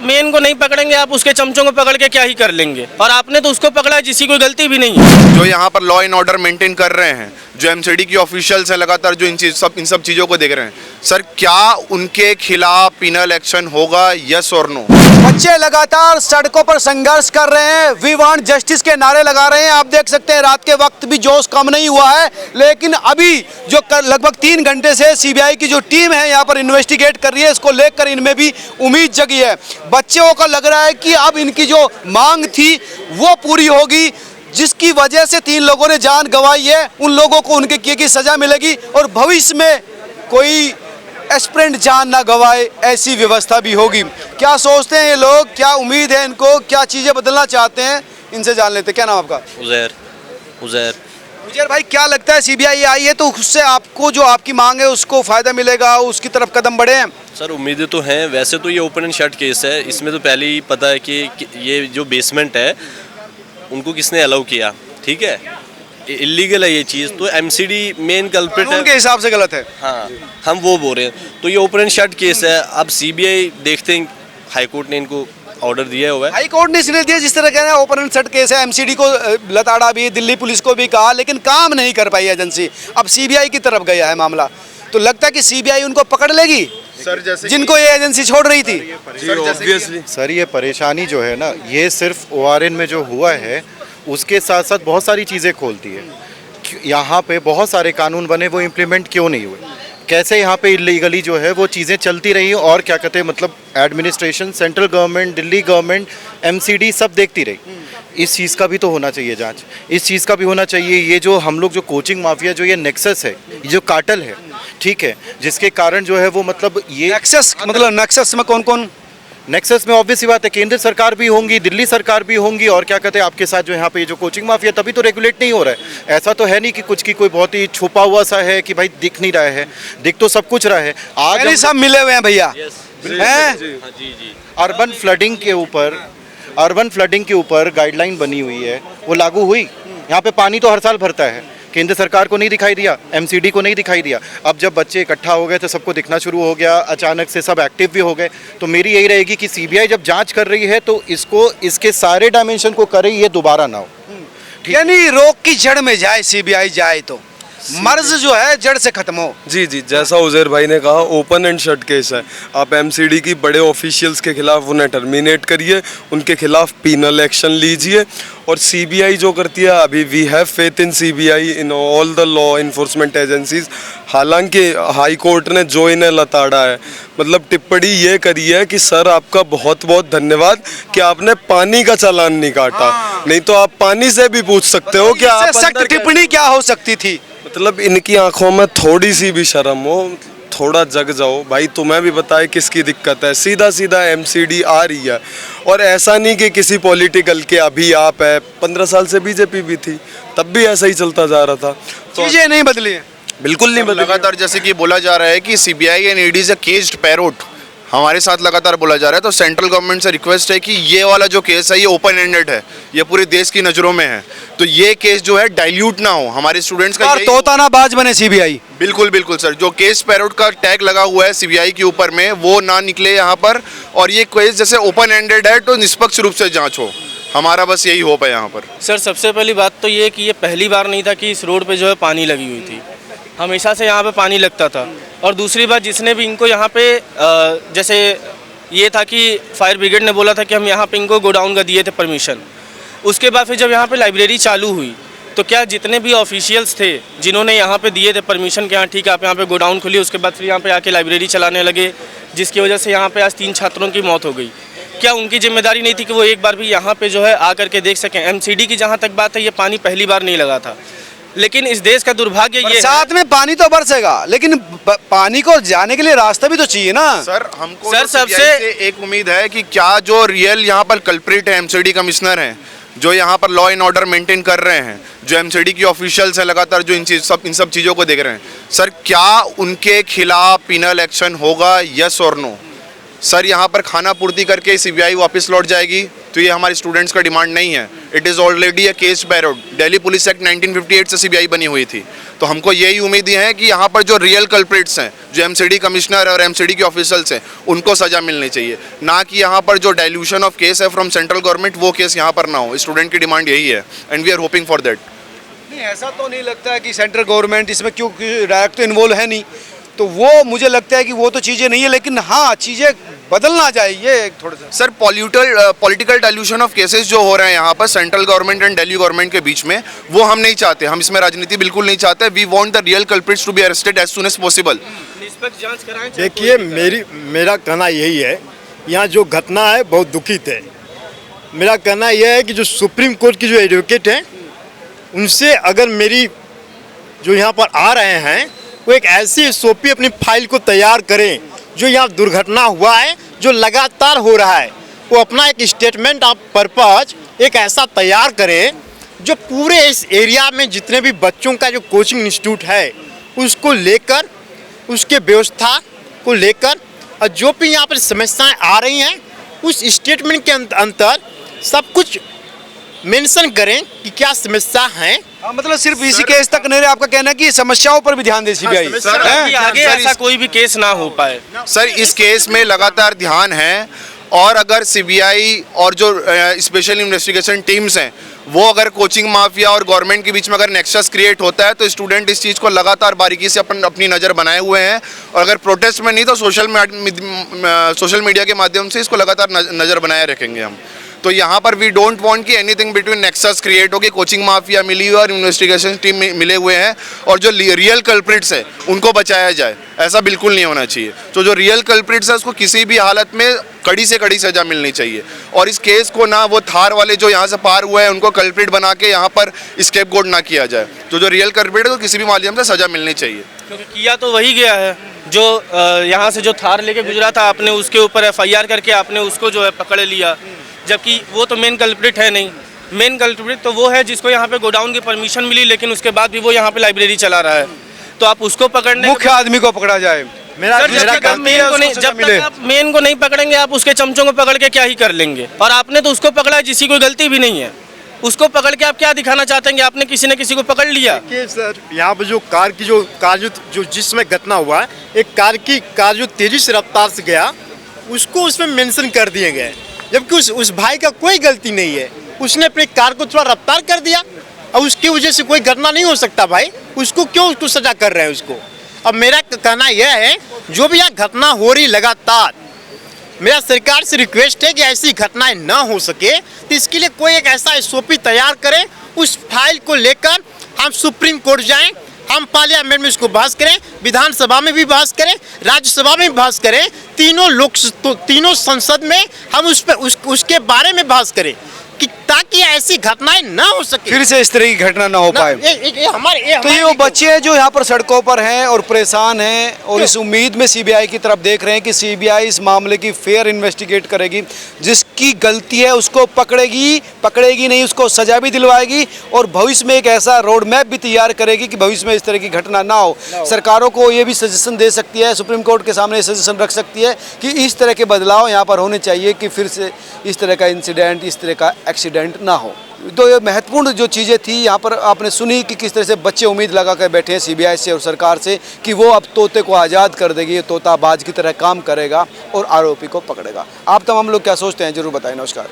Main को नहीं पकड़ेंगे, आप उसके चमचों को पकड़ के क्या ही कर लेंगे। और आपने तो उसको पकड़ा है जिसकी कोई गलती भी नहीं है। जो यहाँ पर लॉ एंड ऑर्डर मेंटेन कर रहे हैं, जो एमसीडी की ऑफिशियल्स हैं लगातार जो इन सब चीज़ों को देख रहे हैं, सर क्या उनके खिलाफ पिनल एक्शन होगा, यस और नो? बच्चे लगातार सड़कों पर संघर्ष कर रहे हैं, वी वांट जस्टिस के नारे लगा रहे हैं। आप देख सकते हैं रात के वक्त भी जोश कम नहीं हुआ है, लेकिन अभी जो लगभग 3 घंटे से सीबीआई की जो टीम है यहाँ पर इन्वेस्टिगेट कर रही है, इसको लेकर इनमें भी उम्मीद जगी है। बच्चों को लग रहा है कि अब इनकी जो मांग थी वो पूरी होगी, जिसकी वजह से 3 लोगों ने जान गंवाई है, उन लोगों को उनके किए की सजा मिलेगी और भविष्य में कोई एस्पिरेंट जान ना गवाए ऐसी व्यवस्था भी होगी। क्या सोचते हैं ये लोग, क्या उम्मीद है इनको, क्या चीज़ें बदलना चाहते हैं, इनसे जान लेते हैं। क्या नाम आपका? उजैर भाई, क्या लगता है सीबीआई आई है तो उससे आपको जो आपकी मांग है उसको फ़ायदा मिलेगा, उसकी तरफ कदम बढ़े हैं? सर उम्मीदें तो हैं। वैसे तो ये ओपन एंड शट केस है, इसमें तो पहले ही पता है कि ये जो बेसमेंट है उनको किसने अलाउ किया, ठीक है, इलीगल है ये चीज़। तो एमसीडी मेन कल्प्रिट है, उनके हिसाब से गलत है। हाँ, हम वो बोल रहे हैं। तो ये ओपन एंड शट केस है। अब सीबीआई देखते हैं, हाई कोर्ट ने इनको ऑर्डर दिया हुआ है। हाई कोर्ट ने इसलिए दिया, जिस तरह कहना है ओपन एंड शट केस है, एमसीडी को लताड़ा भी, दिल्ली पुलिस को भी कहा, लेकिन काम नहीं कर पाई एजेंसी। अब सीबीआई की तरफ गया है मामला, तो लगता है कि सीबीआई उनको पकड़ लेगी सर जैसे जिनको ये एजेंसी छोड़ रही थी। ऑब्वियसली सर ये परेशानी जो है ना, ये सिर्फ ओआरएन में जो हुआ है उसके साथ साथ बहुत सारी चीज़ें खोलती है। यहाँ पे बहुत सारे कानून बने, वो इम्प्लीमेंट क्यों नहीं हुए, कैसे यहाँ पे इलीगली जो है वो चीज़ें चलती रही और क्या कहते हैं मतलब administration, central government, Delhi government, MCD सब देखती रही। इस चीज़ का भी तो होना चाहिए जांच, इस चीज़ का भी होना चाहिए। ये जो हम लोग जो कोचिंग माफिया जो ये नेक्सस है, ये जो कार्टेल है, ठीक है, जिसके कारण जो है वो मतलब ये नेक्सस मतलब नेक्सस में कौन कौन? नेक्सस में ऑब्वियस सी बात है केंद्र सरकार भी होंगी, दिल्ली सरकार भी होंगी और क्या कहते हैं आपके साथ जो यहाँ पे जो कोचिंग माफिया, तभी तो रेगुलेट नहीं हो रहा है। ऐसा तो है नहीं कि कुछ की कोई बहुत ही छुपा हुआ सा है कि भाई दिख नहीं रहा है, दिख तो सब कुछ रहा है। आज सब मिले हुए हैं भैया हैं। अर्बन फ्लडिंग के ऊपर गाइडलाइन बनी हुई है, वो लागू हुई। यहाँ पे पानी तो हर साल भरता है, केंद्र सरकार को नहीं दिखाई दिया, एमसीडी को नहीं दिखाई दिया। अब जब बच्चे इकट्ठा हो गए तो सबको दिखना शुरू हो गया, अचानक से सब एक्टिव भी हो गए। तो मेरी यही रहेगी कि सीबीआई जब जांच कर रही है तो इसको इसके सारे डायमेंशन को करे, ये दोबारा ना हो। यानी रोग की जड़ में जाए सीबीआई जाए तो मर्ज जो है जड़ से खत्म हो। जी जी, जैसा उजैर भाई ने कहा ओपन एंड शट केस है। आप एमसीडी की बड़े ऑफिशियल्स के खिलाफ उन्हें टर्मिनेट करिए, उनके खिलाफ पीनल एक्शन लीजिए। और सीबीआई जो करती है, अभी we have faith in CBI, in all the law enforcement agencies. हालांकि हाई कोर्ट ने जो इन्हें लताड़ा है, मतलब टिप्पणी ये करी है कि सर आपका बहुत बहुत धन्यवाद कि आपने पानी का चालान नहीं काटा, नहीं तो आप पानी से भी पूछ सकते हो कि आप सख्त टिप्पणी क्या हो सकती थी। मतलब इनकी आंखों में थोड़ी सी भी शर्म हो, थोड़ा जग जाओ भाई। तुम्हें भी बताए किसकी दिक्कत है, सीधा सीधा एमसीडी आ रही है। और ऐसा नहीं कि किसी पॉलिटिकल के, अभी आप है, 15 साल से बीजेपी भी थी, तब भी ऐसा ही चलता जा रहा था। तो चीजें नहीं बदली है, बिल्कुल नहीं बदली। लगातार जैसे कि बोला जा रहा है कि CBI and ED is a caged parrot, हमारे साथ लगातार बोला जा रहा है। तो सेंट्रल गवर्नमेंट से रिक्वेस्ट है कि ये वाला जो केस है ये ओपन एंडेड है, ये पूरे देश की नज़रों में है, तो ये केस जो है डाइल्यूट ना हो। हमारे स्टूडेंट्स का और तोता ना बाज बने सीबीआई। बिल्कुल बिल्कुल सर, जो केस पैरोट का टैग लगा हुआ है सीबीआई के ऊपर में, वो ना निकले यहाँ पर। और ये केस जैसे ओपन एंडेड है तो निष्पक्ष रूप से जाँच हो, हमारा बस यही होप है यहाँ पर। सर सबसे पहली बात तो ये कि ये पहली बार नहीं था कि इस रोड पे जो है पानी लगी हुई थी, हमेशा से यहाँ पे पानी लगता था। और दूसरी बात, जिसने भी इनको यहाँ पे जैसे ये था कि फायर ब्रिगेड ने बोला था कि हम यहाँ पे इनको गोडाउन का दिए थे परमिशन, उसके बाद फिर जब यहाँ पे लाइब्रेरी चालू हुई तो क्या जितने भी ऑफिशियल्स थे जिन्होंने यहाँ पे दिए थे परमिशन कि हाँ ठीक है आप यहाँ पे गोडाउन खुली, उसके बाद फिर यहाँ पे आके लाइब्रेरी चलाने लगे, जिसकी वजह से यहाँ पे आज 3 छात्रों की मौत हो गई। क्या उनकी जिम्मेदारी नहीं थी कि वो एक बार भी यहाँ पे जो है आकर के देख सकें? एमसीडी की जहाँ तक बात है, ये पानी पहली बार नहीं लगा था, लेकिन इस देश का दुर्भाग्य ये साथ में पानी तो बरसेगा, लेकिन पानी को जाने के लिए रास्ता भी तो चाहिए ना। सर हमको सर, तो सबसे एक उम्मीद है कि क्या जो रियल यहाँ पर कल्प्रिट है, एमसीडी कमिश्नर हैं, जो यहाँ पर लॉ एंड ऑर्डर मेंटेन कर रहे हैं, जो एमसीडी की ऑफिशियल्स हैं लगातार जो इन सब चीज़ों को देख रहे हैं, सर क्या उनके खिलाफ पिनल एक्शन होगा, यस और नो? सर यहाँ पर खाना पूर्ति करके सीबीआई वापस लौट जाएगी, तो ये हमारे स्टूडेंट्स का डिमांड नहीं है। It is already a case period. Delhi police act 1958 से सीबीआई बनी हुई थी। तो हमको यही उम्मीद है कि यहाँ पर जो रियल कल्प्रिट्स हैं, जो एमसीडी कमिश्नर और एमसीडी के ऑफिसर्स हैं, उनको सज़ा मिलनी चाहिए, ना कि यहाँ पर जो डाइल्यूशन ऑफ केस है फ्रॉम सेंट्रल गवर्नमेंट, वो केस यहाँ पर ना हो। स्टूडेंट की डिमांड यही है and we are hoping for that. नहीं, ऐसा तो नहीं लगता है कि सेंट्रल गवर्नमेंट इसमें क्योंकि डायरेक्ट तो इन्वॉल्व है नहीं, तो वो मुझे लगता है कि वो तो चीज़ें नहीं है, लेकिन हाँ चीज़ें बदलना चाहिए एक थोड़ा सा। Sir, political dilution of cases जो हो रहे हैं यहाँ पर central government and Delhi government के बीच में, वो हम नहीं चाहते। हम इसमें राजनीति बिल्कुल नहीं चाहते। We want the real culprits to be arrested as soon as possible. निष्पक्ष जांच कराएं। देखिए, मेरा कहना यही है, यहाँ जो घटना है बहुत दुखित है। मेरा कहना यह है कि जो सुप्रीम कोर्ट की जो एडवोकेट हैं, उनसे अगर मेरी जो यहाँ पर आ रहे हैं, वो एक ऐसी एसओपी अपनी फाइल को तैयार करें, जो यहाँ दुर्घटना हुआ है, जो लगातार हो रहा है, वो अपना एक स्टेटमेंट ऑफ पर्पज एक ऐसा तैयार करें जो पूरे इस एरिया में जितने भी बच्चों का जो कोचिंग इंस्टीट्यूट है उसको लेकर, उसके व्यवस्था को लेकर, और जो भी यहाँ पर समस्याएं आ रही हैं उस स्टेटमेंट के अंतर सब कुछ मेंशन करें कि क्या समस्या है। हाँ, मतलब सिर्फ इसी केस तक नहीं, आपका कहना है कि समस्याओं पर भी ध्यान दे सीबीआई। सर, कि आगे ऐसा कोई भी केस ना हो पाए। सर, इस केस में लगातार ध्यान है, और अगर सीबीआई और जो स्पेशल इन्वेस्टिगेशन टीम्स हैं, वो अगर कोचिंग माफिया और गवर्नमेंट के बीच में अगर नेक्सस क्रिएट होता है, तो स्टूडेंट इस चीज़ को लगातार बारीकी से अपनी नज़र बनाए हुए हैं, और अगर प्रोटेस्ट में नहीं तो सोशल मीडिया के माध्यम से इसको लगातार नज़र बनाए रखेंगे हम। तो यहाँ पर वी डोंट वांट कि एनीथिंग बिटवीन नेक्सस क्रिएट हो, कि कोचिंग माफिया मिली हुई और इन्वेस्टिगेशन टीम मिले हुए हैं, और जो रियल कल्प्रिट्स है उनको बचाया जाए। ऐसा बिल्कुल नहीं होना चाहिए। तो जो रियल कल्प्रिट्स है उसको किसी भी हालत में कड़ी से कड़ी सजा मिलनी चाहिए, और इस केस को ना वो थार वाले जो यहाँ से पार हुए हैं उनको कल्प्रिट बना के यहाँ पर स्केपगोट ना किया जाए। तो जो रियल कल्प्रिट है तो किसी भी माध्यम से सजा मिलनी चाहिए, क्योंकि किया तो वही गया है जो यहाँ से जो थार लेके गुजरा था, आपने उसके ऊपर एफआईआर करके आपने उसको जो है पकड़ लिया, जबकि वो तो मेन कल्प्रिट है नहीं। मेन कल्प्रिट तो वो है जिसको यहाँ पे गोडाउन की परमिशन मिली, लेकिन उसके बाद भी वो यहाँ पे लाइब्रेरी चला रहा है। तो आप उसको पकड़ने, मुख्य आदमी को पकड़ा जाए। जब तक आप मेन को नहीं पकड़ेंगे, आप उसके चमचों को पकड़ के क्या ही कर लेंगे। और आपने तो उसको पकड़ा है जिसकी कोई गलती भी नहीं है, उसको पकड़ के आप क्या दिखाना चाहते हैं? आपने किसी न किसी को पकड़ लिया। देखिए सर, यहाँ पर जो कार जो जिसमें घटना हुआ है, एक कार जो तेजी से रफ्तार से गया, उसको उसमें मेंशन कर दिए गए, जबकि उस भाई का कोई गलती नहीं है। उसने अपनी कार को थोड़ा रफ्तार कर दिया, और उसकी वजह से कोई घटना नहीं हो सकता भाई। उसको क्यों सजा कर रहे हैं उसको? अब मेरा कहना यह है, जो भी यहाँ घटना हो रही लगातार, मेरा सरकार से रिक्वेस्ट है कि ऐसी घटनाएं ना हो सके, तो इसके लिए कोई एक ऐसा एसओपी तैयार करें। उस फाइल को लेकर हम सुप्रीम कोर्ट जाएं, हम पार्लियामेंट में इसको बहस करें, विधानसभा में भी बहस करें, राज्यसभा में भी बहस करें, तीनों संसद में हम उसके बारे में बहस करें, कि ताकि ऐसी घटनाएं ना हो सके, फिर से इस तरह की घटना ना हो पाए। तो ये वो बच्चे हैं जो यहाँ पर सड़कों पर हैं और परेशान हैं, और इस उम्मीद में सीबीआई की तरफ देख रहे हैं कि सीबीआई इस मामले की फेयर इन्वेस्टिगेट करेगी, जिसकी गलती है उसको पकड़ेगी नहीं, उसको सजा भी दिलवाएगी, और भविष्य में एक ऐसा रोड मैप भी तैयार करेगी कि भविष्य में इस तरह की घटना ना हो। सरकारों को ये भी सजेशन दे सकती है, सुप्रीम कोर्ट के सामने सजेशन रख सकती है कि इस तरह के बदलाव यहाँ पर होने चाहिए, कि फिर से इस तरह का इंसिडेंट, इस तरह का एक्सीडेंट ना हो। तो ये महत्वपूर्ण जो चीज़ें थी यहाँ पर आपने सुनी कि किस तरह से बच्चे उम्मीद लगा कर बैठे हैं सीबीआई से और सरकार से कि वो अब तोते को आज़ाद कर देगी, तोता बाज की तरह काम करेगा और आरोपी को पकड़ेगा। आप तमाम लोग क्या सोचते हैं, जरूर बताएं। नमस्कार।